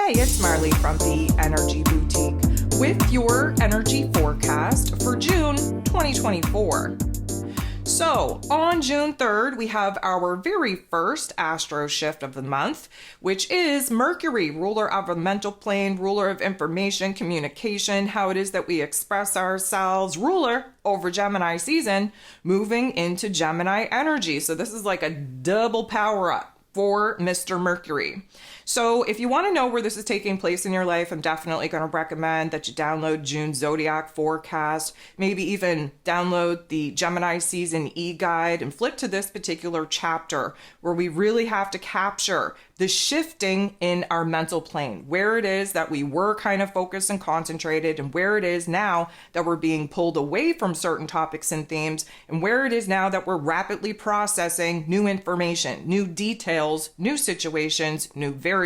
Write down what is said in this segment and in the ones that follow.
Hey, it's Marley from the Energy Boutique with your energy forecast for June 2024. So, on June 3rd, we have our very first astro shift of the month, which is Mercury, ruler of the mental plane, ruler of information, communication, how it is that we express ourselves, ruler over Gemini season, moving into Gemini energy. So this is like a double power up for Mr. Mercury. So if you want to know where this is taking place in your life, I'm definitely going to recommend that you download June's Zodiac Forecast, maybe even download the Gemini Season e-guide and flip to this particular chapter where we really have to capture the shifting in our mental plane, where it is that we were kind of focused and concentrated, and where it is now that we're being pulled away from certain topics and themes, and where it is now that we're rapidly processing new information, new details, new situations, new variables.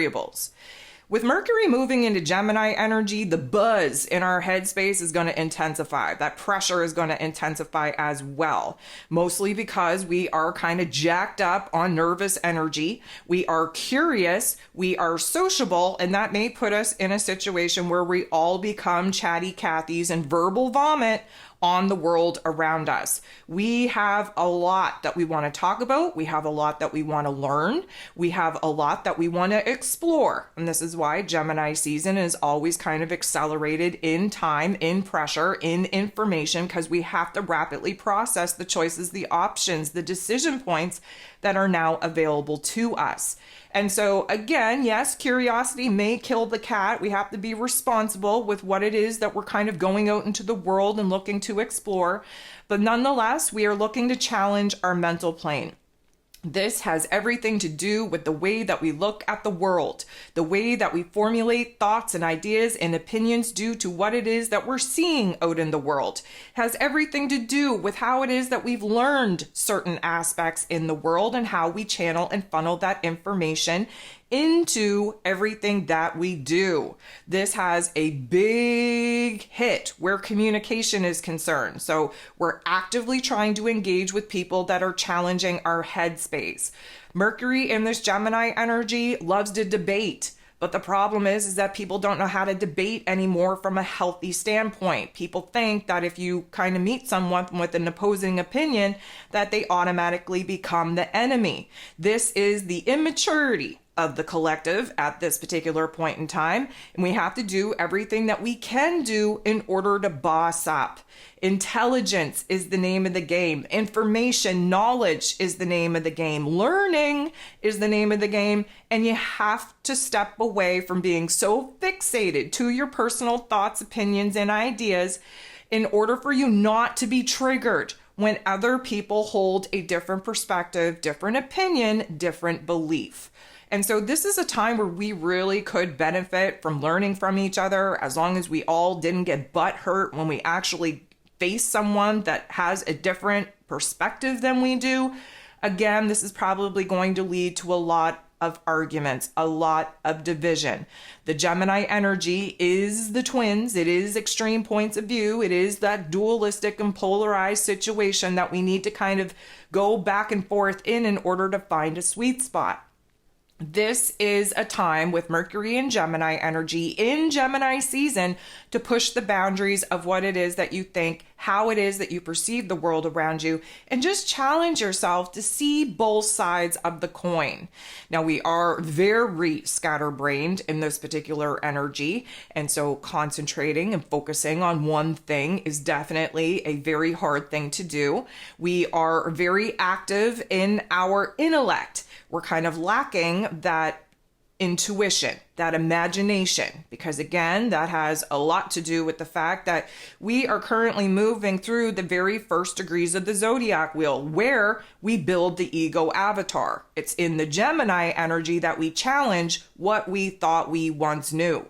With Mercury moving into Gemini energy, the buzz in our headspace is going to intensify. That pressure is going to intensify as well, mostly because we are kind of jacked up on nervous energy. We are curious, we are sociable, and that may put us in a situation where we all become chatty Cathys and verbal vomit on the world around us. We have a lot that we want to talk about. We have a lot that we want to learn. We have a lot that we want to explore. And this is why Gemini season is always kind of accelerated in time, in pressure, in information, because we have to rapidly process the choices, the options, the decision points that are now available to us. And so again, yes, curiosity may kill the cat. We have to be responsible with what it is that we're kind of going out into the world and looking to explore. But nonetheless, we are looking to challenge our mental plane. This has everything to do with the way that we look at the world, the way that we formulate thoughts and ideas and opinions due to what it is that we're seeing out in the world. It has everything to do with how it is that we've learned certain aspects in the world and how we channel and funnel that information into everything that we do. This has a big hit where communication is concerned. So we're actively trying to engage with people that are challenging our headspace. Mercury in this Gemini energy loves to debate. But the problem is that people don't know how to debate anymore from a healthy standpoint. People think that if you kind of meet someone with an opposing opinion, that they automatically become the enemy. This is the immaturity of the collective at this particular point in time, and we have to do everything that we can do in order to boss up. Intelligence is the name of the game. Information, knowledge is the name of the game. Learning is the name of the game, and you have to step away from being so fixated to your personal thoughts, opinions, and ideas in order for you not to be triggered when other people hold a different perspective, different opinion, different belief. And so this is a time where we really could benefit from learning from each other, as long as we all didn't get butt hurt when we actually face someone that has a different perspective than we do. Again, this is probably going to lead to a lot of arguments, a lot of division. The Gemini energy is the twins. It is extreme points of view. It is that dualistic and polarized situation that we need to kind of go back and forth in order to find a sweet spot. This is a time with Mercury and Gemini energy in Gemini season to push the boundaries of what it is that you think, how it is that you perceive the world around you, and just challenge yourself to see both sides of the coin. Now, we are very scatterbrained in this particular energy, and so concentrating and focusing on one thing is definitely a very hard thing to do. We are very active in our intellect. We're kind of lacking that intuition, that imagination, because again, that has a lot to do with the fact that we are currently moving through the very first degrees of the zodiac wheel, where we build the ego avatar. It's in the Gemini energy that we challenge what we thought we once knew.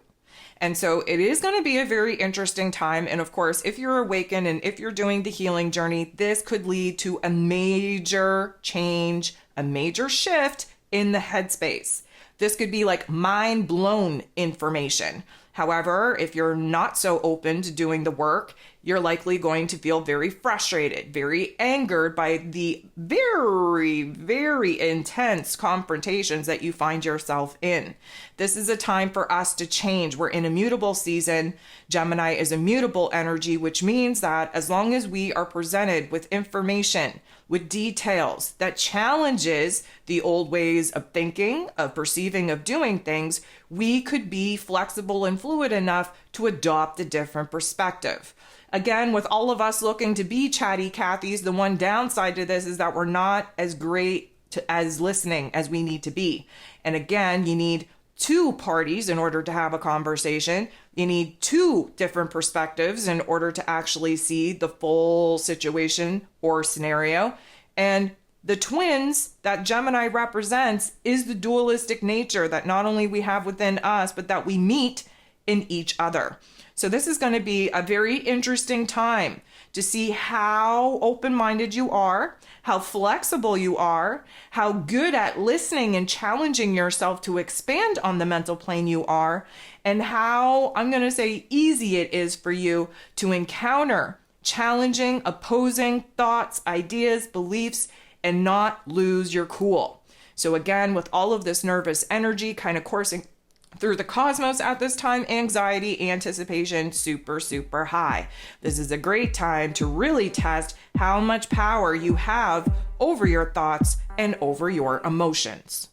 And so it is going to be a very interesting time. And of course, if you're awakened and if you're doing the healing journey, this could lead to a major change, a major shift in the headspace. This could be like mind blown information. However, if you're not so open to doing the work, You're likely going to feel very frustrated, very angered by the very, very intense confrontations that you find yourself in. This is a time for us to change. We're in a mutable season. Gemini is a mutable energy, which means that as long as we are presented with information, with details that challenges the old ways of thinking, of perceiving, of doing things, we could be flexible and fluid enough to adopt a different perspective. Again, with all of us looking to be chatty Cathys, the one downside to this is that we're not as great as listening as we need to be. And again, you need two parties in order to have a conversation. You need two different perspectives in order to actually see the full situation or scenario. And the twins that Gemini represents is the dualistic nature that not only we have within us, but that we meet in each other. So this is going to be a very interesting time to see how open-minded you are, how flexible you are, how good at listening and challenging yourself to expand on the mental plane you are, and how, I'm going to say, easy it is for you to encounter challenging, opposing thoughts, ideas, beliefs, and not lose your cool. So again, with all of this nervous energy kind of coursing through the cosmos at this time, anxiety, anticipation, super, super high. This is a great time to really test how much power you have over your thoughts and over your emotions.